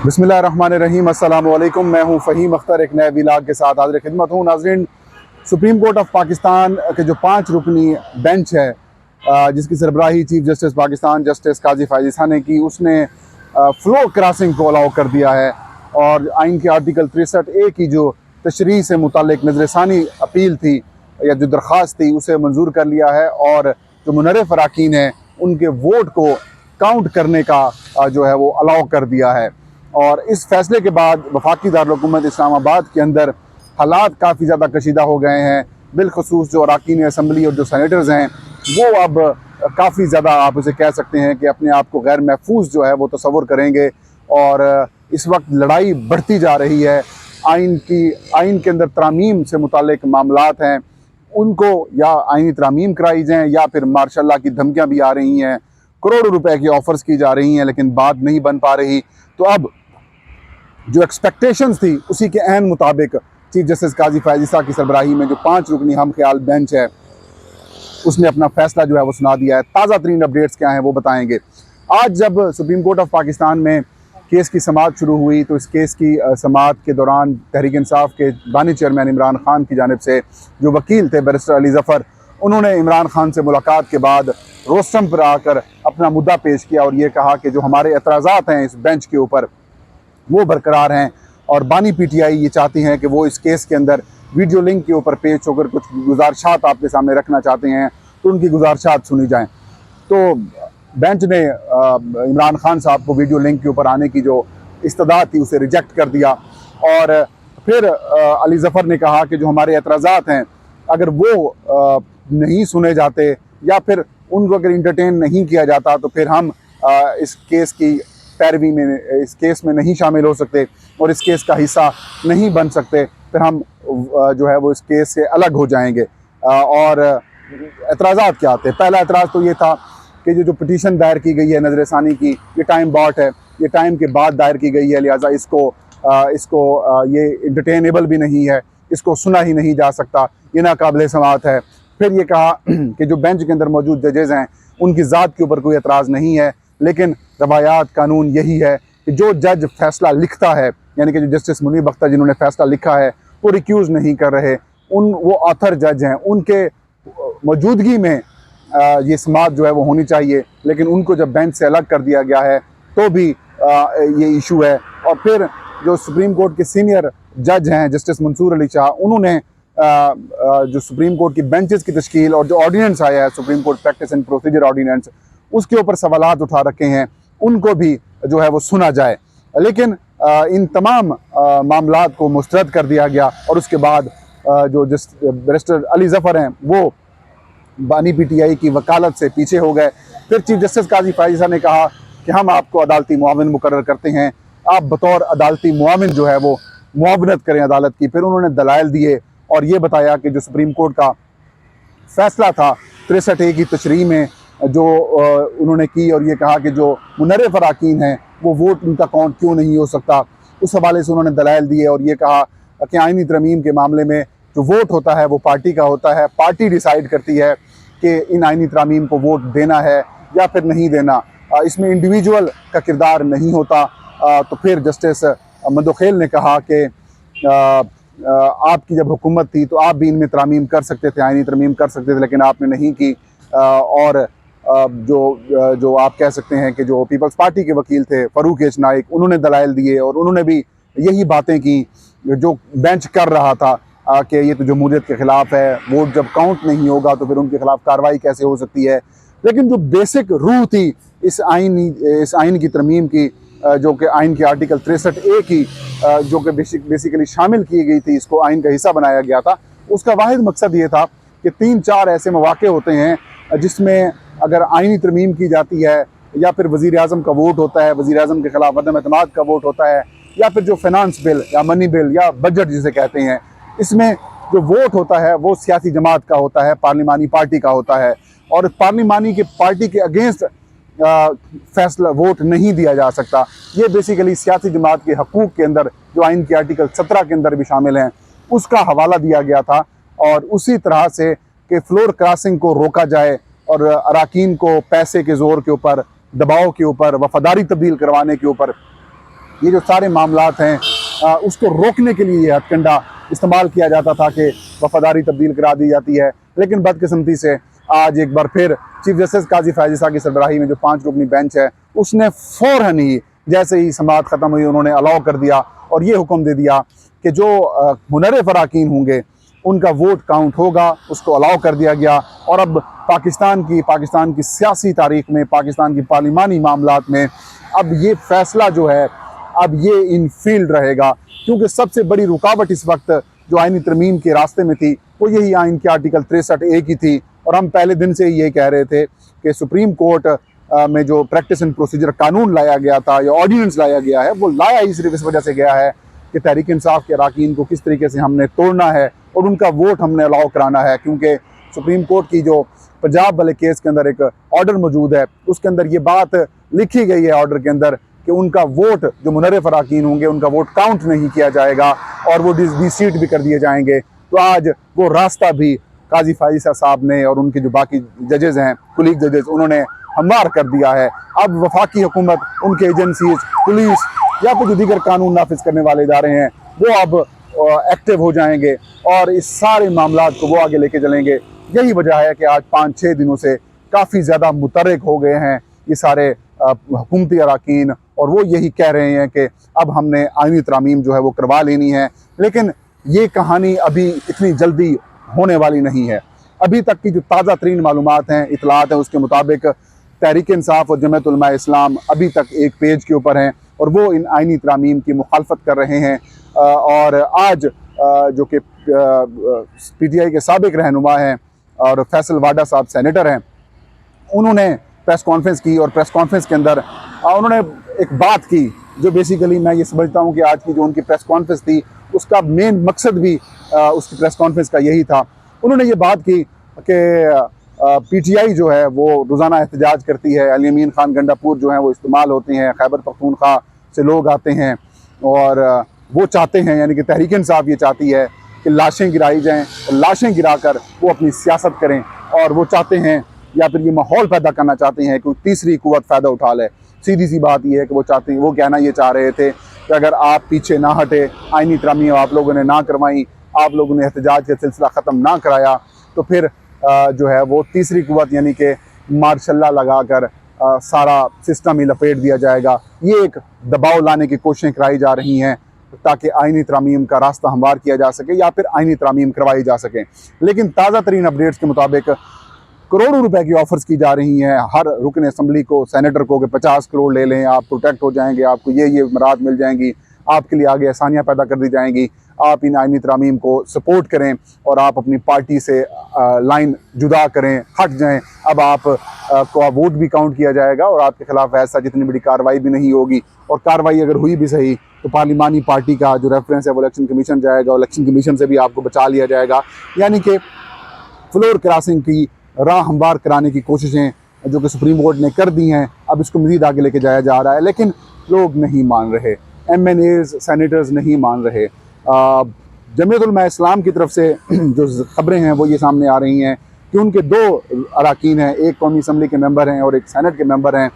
बिस्मिल्लाहिर्रहमानिर्रहीम। अस्सलाम वालेकुम। मैं हूं फ़हीम अख्तर, एक नए व्लॉग के साथ हाज़िर खिदमत हूं। नाज़रीन, सुप्रीम कोर्ट ऑफ पाकिस्तान के जो 5 रुकनी बेंच है, जिसकी सरबराही चीफ जस्टिस पाकिस्तान जस्टिस काजी फ़ायज़ ईसा ने की, उसने फ्लोर क्रॉसिंग को अलाउ कर दिया है और आइन के आर्टिकल 63A की जो तशरीह से मुतालिक नज़रसानी अपील थी या जो दरख्वास्त थी, उसे मंजूर कर लिया है और जो मुनर्रिफ अराकीन हैं उनके वोट को काउंट करने का जो है वो अलाउ कर दिया है। और इस फैसले के बाद वफाकी दारुल-हुकूमत इस्लामाबाद के अंदर हालात काफ़ी ज़्यादा कशीदा हो गए हैं। बिलखसूस जो अराकीन असम्बली और जो सेनेटर्स हैं, वो अब काफ़ी ज़्यादा, आप उसे कह सकते हैं कि अपने आप को गैर महफूज जो है वो तसव्वुर करेंगे। और इस वक्त लड़ाई बढ़ती जा रही है। आइन के अंदर तरामीम से मुतालिक मामलात हैं, उनको या आइनी तरामीम कराई जाएँ या फिर मार्शल लॉ की धमकियाँ भी आ रही हैं, करोड़ों रुपए की ऑफ़र्स की जा रही हैं, लेकिन बात नहीं बन पा रही। तो अब जो एक्सपेक्टेशंस थी उसी के ऐन मुताबिक चीफ जस्टिस काजी फ़ायज़ ईसा की सरबराही में जो 5 रुकनी हम ख्याल बेंच है, उसने अपना फैसला जो है वो सुना दिया है। ताज़ा तरीन अपडेट्स क्या हैं वो बताएंगे। आज जब सुप्रीम कोर्ट ऑफ पाकिस्तान में केस की समाअत शुरू हुई, तो इस केस की समाअत के दौरान तहरीक इंसाफ के बानी चेयरमैन इमरान खान की जानिब से जो वकील थे बैरिस्टर अली ज़फ़र, उन्होंने इमरान खान से मुलाकात के बाद रोस्टम पर आकर अपना मुद्दा पेश किया और ये कहा कि जो हमारे एतराज़ात हैं इस बेंच के ऊपर, वो बरकरार हैं और बानी पीटीआई ये चाहती हैं कि वो इस केस के अंदर वीडियो लिंक के ऊपर पेश होकर कुछ गुजारिशात आपके सामने रखना चाहते हैं, तो उनकी गुजारिशात सुनी जाएं। तो बेंच ने इमरान खान साहब को वीडियो लिंक के ऊपर आने की जो इस्तदा थी उसे रिजेक्ट कर दिया। और फिर अली ज़फ़र ने कहा कि जो हमारे एतराज़ात हैं, अगर वो नहीं सुने जाते या फिर उनको अगर इंटरटेन नहीं किया जाता, तो फिर हम इस केस की पैरवी में, इस केस में नहीं शामिल हो सकते और इस केस का हिस्सा नहीं बन सकते। फिर हम जो है वो इस केस से अलग हो जाएंगे। और एतराज़ात क्या थे? पहला एतराज़ तो ये था कि जो पिटीशन दायर की गई है नज़रसानी की, ये टाइम बॉट है, ये टाइम के बाद दायर की गई है, लिहाजा इसको ये इंटरटेनेबल भी नहीं है, इसको सुना ही नहीं जा सकता, ये नाकाबिले समाअत है। फिर ये कहा कि जो बेंच के अंदर मौजूद जजेज़ हैं उनकी ज़ात के ऊपर कोई एतराज़ नहीं है, लेकिन रवायात कानून यही है कि जो जज फैसला लिखता है, यानी कि जो जस्टिस मुनीब अख्तर जिन्होंने फैसला लिखा है, वो रिक्यूज़ नहीं कर रहे, वो ऑथर जज हैं, उनके मौजूदगी में ये समाअत जो है वो होनी चाहिए, लेकिन उनको जब बेंच से अलग कर दिया गया है तो भी ये इशू है। और फिर जो सुप्रीम कोर्ट के सीनियर जज हैं जस्टिस मंसूर अली शाह, उन्होंने जो सुप्रीम कोर्ट की बेंचेस की तश्कील और जो ऑर्डिनेंस आया है supreme court practice and procedure ordinance, उसके ऊपर सवालात उठा रखे हैं, उनको भी जो है वो सुना जाए। लेकिन इन तमाम मामलात को मुस्तरद कर दिया गया और उसके बाद जो बैरिस्टर अली ज़फ़र हैं वो बानी पीटीआई की वकालत से पीछे हो गए। फिर चीफ जस्टिस काजी फ़ायज़ ईसा ने कहा कि हम आपको अदालती मुआविन मुकर्रर करते हैं, आप बतौर अदालती मुआविन जो है वो मुआवनत करें अदालत की। फिर उन्होंने दलाइल दिए और ये बताया कि जो सुप्रीम कोर्ट का फैसला था 63A की तशरीह में जो उन्होंने की, और ये कहा कि जो मुनर्रिफ अराकीन हैं वो वोट उनका काउंट क्यों नहीं हो सकता, उस हवाले से उन्होंने दलाइल दिए और ये कहा कि आइनी तरमीम के मामले में जो वोट होता है वो पार्टी का होता है, पार्टी डिसाइड करती है कि इन आइनी तरमीम को वोट देना है या फिर नहीं देना, इसमें इंडिविजुअल का किरदार नहीं होता। तो फिर जस्टिस मंदोखेल ने कहा कि आपकी जब हुकूमत थी तो आप भी इनमें तरमीम कर सकते थे, आइनी तरमीम कर सकते थे, लेकिन आपने नहीं की। और जो आप कह सकते हैं कि जो पीपल्स पार्टी के वकील थे फ़ारूक एच नाइक, उन्होंने दलाइल दिए और उन्होंने भी यही बातें की जो बेंच कर रहा था कि ये तो जमहूरियत के ख़िलाफ़ है, वोट जब काउंट नहीं होगा तो फिर उनके ख़िलाफ़ कार्रवाई कैसे हो सकती है। लेकिन जो बेसिक रूह थी इस आइन की तरमीम की, जो कि आइन के आर्टिकल 63A की जो कि बेसिकली शामिल की गई थी, इसको आइन का हिस्सा बनाया गया था, उसका वाहिद मकसद ये था कि 3-4 ऐसे मौक़े होते हैं जिसमें अगर आइनी तरमीम की जाती है या फिर वज़ीर आज़म का वोट होता है, वज़ीर आज़म के ख़िलाफ़ अदम एतमाद का वोट होता है, या फिर जो फाइनेंस बिल या मनी बिल या बजट जिसे कहते हैं, इसमें जो वोट होता है वो सियासी जमात का होता है, पार्लिमानी पार्टी का होता है, और पार्लिमानी की पार्टी के अगेंस्ट फैसला वोट नहीं दिया जा सकता। ये बेसिकली सियासी जमात के हकूक़ के अंदर जो आइन के आर्टिकल 17 के अंदर भी शामिल हैं उसका हवाला दिया गया था। और उसी तरह से कि फ्लोर क्रॉसिंग को रोका जाए और अराकीन को पैसे के ज़ोर के ऊपर, दबाव के ऊपर, वफादारी तब्दील करवाने के ऊपर ये जो सारे मामलात हैं उसको रोकने के लिए ये हथकंडा इस्तेमाल किया जाता था कि वफादारी तब्दील करा दी जाती है। लेकिन बदकिस्मती से आज एक बार फिर चीफ जस्टिस काजी फैज़ ईसा की सरबराही में जो 5 रुकनी बेंच है उसने फ़ौरन ही जैसे ही समाअत ख़त्म हुई उन्होंने अलाउ कर दिया और ये हुक्म दे दिया कि जो मुनर्रिफ अराकीन होंगे उनका वोट काउंट होगा, उसको अलाउ कर दिया गया। और अब पाकिस्तान की सियासी तारीख में, पाकिस्तान की पार्लिमानी मामलात में अब ये फ़ैसला जो है अब ये इन फील्ड रहेगा, क्योंकि सबसे बड़ी रुकावट इस वक्त जो आईनी तरमीम के रास्ते में थी वो यही आइन के आर्टिकल 63A की थी। और हम पहले दिन से ही ये कह रहे थे कि सुप्रीम कोर्ट में जो प्रैक्टिस एंड प्रोसीजर कानून लाया गया था या ऑर्डिनेंस लाया गया है वो लाया ही सिर्फ इस वजह से गया है कि तहरीक इंसाफ के अराकीन को किस तरीके से हमने तोड़ना है और उनका वोट हमने अलाउ कराना है। क्योंकि सुप्रीम कोर्ट की जो पंजाब वाले केस के अंदर एक ऑर्डर मौजूद है उसके अंदर ये बात लिखी गई है ऑर्डर के अंदर कि उनका वोट जो मुनर्रिफ अराकीन होंगे उनका वोट काउंट नहीं किया जाएगा और वो डिसीट भी कर दिए जाएंगे। तो आज वो रास्ता भी काजी फैज़ ईसा साहब ने और उनके जो बाकी जजेज़ हैं, कुलीग जजेज़, उन्होंने हमवार कर दिया है। अब वफाकी हुकूमत, उनके एजेंसीज, पुलिस या फिर जो दीगर कानून नाफिज करने वाले इदारे हैं वो अब एक्टिव हो जाएंगे और इस सारे मामलात को वो आगे लेके चलेंगे। यही वजह है कि आज 5-6 दिनों से काफ़ी ज़्यादा मुतरक हो गए हैं ये सारे हुकूमती अराकीन और वो यही कह रहे हैं कि अब हमने आईनी तरामीम जो है वो करवा लेनी है। लेकिन ये कहानी अभी इतनी जल्दी होने वाली नहीं है। अभी तक की जो ताज़ा तरीन मालूमात हैं, इतलात हैं, उसके मुताबिक तहरीक इंसाफ और जमीयत उलमा इस्लाम अभी तक एक पेज के ऊपर हैं और वो इन आईनी तरामीम की मुखालफत कर रहे हैं। और आज जो कि PTI के साबिक रहनुमा हैं और फैसल वाडा साहब सेनेटर हैं, उन्होंने प्रेस कॉन्फ्रेंस की और प्रेस कॉन्फ्रेंस के अंदर उन्होंने एक बात की जो बेसिकली मैं ये समझता हूँ कि आज की जो उनकी प्रेस कॉन्फ्रेंस थी उसका मेन मकसद भी उसकी प्रेस कॉन्फ्रेंस का यही था। उन्होंने ये बात की कि PTI जो है वो रोज़ाना एहतजाज करती है, अली अमीन खान गंडापुर जो हैं वो इस्तेमाल होते हैं, खैबर पख्तूनख्वा से लोग आते हैं और वो चाहते हैं, यानी कि तहरीक इंसाफ ये चाहती है कि लाशें गिराई जाएँ और लाशें गिरा कर वो अपनी सियासत करें। और वो चाहते हैं या फिर ये माहौल पैदा करना चाहते हैं कि तीसरी कुव्वत फ़ायदा उठा ले। सीधी सी बात ये है कि वो कहना ये चाह रहे थे कि अगर आप पीछे ना हटे, आईनी तरामीम आप लोगों ने ना करवाई, आप लोगों ने एहतजाज का सिलसिला ख़त्म ना कराया, तो फिर जो है वो तीसरी कुव्वत यानी कि मार्शल्ला लगा कर सारा सिस्टम ही लपेट दिया जाएगा। ये एक दबाव लाने की कोशिशें कराई जा रही हैं ताकि आईनी तरामीम का रास्ता हमवार किया जा सके या फिर आईनी तरामीम करवाई जा सकें। लेकिन ताज़ा तरीन अपडेट्स के मुताबिक करोड़ों रुपए की ऑफर्स की जा रही हैं हर रुकन असम्बली को, सेनेटर को, कि 50 करोड़ ले लें, आप प्रोटेक्ट हो जाएंगे, आपको ये मराद मिल जाएंगी, आपके लिए आगे आसानियाँ पैदा कर दी जाएंगी, आप इन आईनी तरामीम को सपोर्ट करें और आप अपनी पार्टी से लाइन जुदा करें, हट जाएं। अब आप को वोट भी काउंट किया जाएगा और आपके खिलाफ ऐसा जितनी बड़ी कार्रवाई भी नहीं होगी, और कार्रवाई अगर हुई भी सही तो पार्लिमानी पार्टी का जो रेफरेंस है वो इलेक्शन कमीशन जाएगा और इलेक्शन कमीशन से भी आपको बचा लिया जाएगा। यानी कि फ्लोर क्रॉसिंग की राह हमवार कराने की कोशिशें जो कि सुप्रीम कोर्ट ने कर दी हैं, अब इसको मज़ीद आगे लेके जाया जा रहा है। लेकिन लोग नहीं मान रहे, MNAs, सेनेटर्स नहीं मान रहे। जमीयत उलमा इस्लाम की तरफ से जो ख़बरें हैं वो ये सामने आ रही हैं कि उनके 2 अराकीन हैं, एक कौमी असम्बली के मेंबर हैं और एक सेनेट के मेंबर हैं।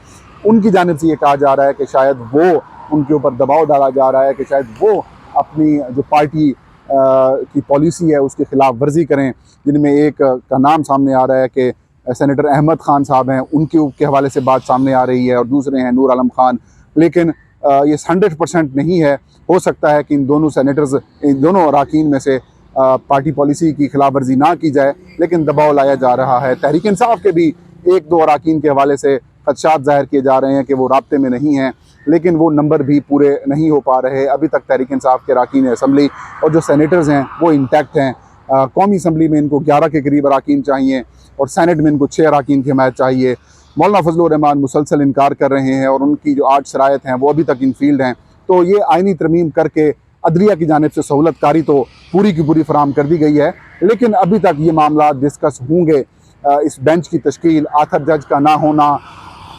उनकी जानिब से ये कहा जा रहा है कि शायद वो उनके ऊपर दबाव डाला जा रहा है कि शायद वो अपनी जो पार्टी की पॉलिसी है उसके ख़िलाफ़ वर्जी करें, जिनमें एक का नाम सामने आ रहा है कि सेनेटर अहमद ख़ान साहब हैं, उनके हवाले से बात सामने आ रही है, और दूसरे हैं नूर आलम ख़ान। लेकिन ये 100% नहीं है। हो सकता है कि इन दोनों सेनेटर्स, इन दोनों अराकीन में से पार्टी पॉलिसी की खिलाफ वर्जी ना की जाए, लेकिन दबाव लाया जा रहा है। तहरीक इंसाफ के भी 1-2 अराकीन के हवाले से खदशात ज़ाहिर किए जा रहे हैं कि वो राब्ते में नहीं हैं, लेकिन वो नंबर भी पूरे नहीं हो पा रहे। अभी तक तहरीक इंसाफ के अराकीन असम्बली और जो सेनेटर्स हैं वो इंटैक्ट हैं। कौमी असम्बली में इनको 11 के करीब अराकीन चाहिए और सेनेट में इनको 6 अराकीन की हिमायत चाहिए। मौलाना फजलुर रहमान मुसलसल इनकार कर रहे हैं और उनकी जो 8 शरायत हैं वो अभी तक इन फील्ड हैं। तो ये आइनी तरमीम करके अदलिया की जानिब से सहूलत कारी तो पूरी की पूरी फराम कर दी गई है, लेकिन अभी तक ये मामला डिस्कस होंगे। इस बेंच की तश्कील, आखिर जज का ना होना,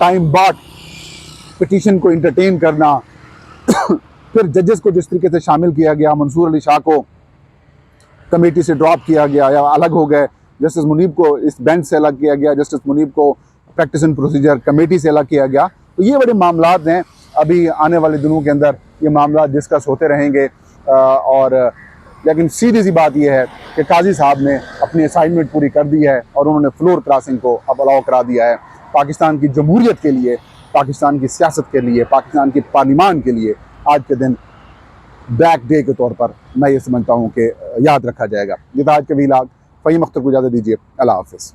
टाइम बाट पिटीशन को इंटरटेन करना, फिर जजेस को जिस तरीके से शामिल किया गया, मंसूर अली शाह को कमेटी से ड्रॉप किया गया या अलग हो गए, जस्टिस मुनीब को इस बेंच से अलग किया गया, जस्टिस मुनीब को प्रैक्टिस एंड प्रोसीजर कमेटी से अलग किया गया। तो ये बड़े मामलात हैं अभी आने वाले दिनों के अंदर ये मामला डिस्कस होते रहेंगे। और लेकिन सीधी सी बात यह है कि काजी साहब ने अपनी असाइनमेंट पूरी कर दी है और उन्होंने फ्लोर क्रॉसिंग को अब अलाउ करा दिया है। पाकिस्तान की जमहूरियत के लिए, पाकिस्तान की सियासत के लिए, पाकिस्तान की पार्लिमान के लिए आज के दिन ब्लैक डे के तौर पर मैं ये समझता हूँ कि याद रखा जाएगा। ये था आज के व्लॉग। फ़हीम अख्तर को इजाज़त दीजिए। अल्लाह हाफ़िज़।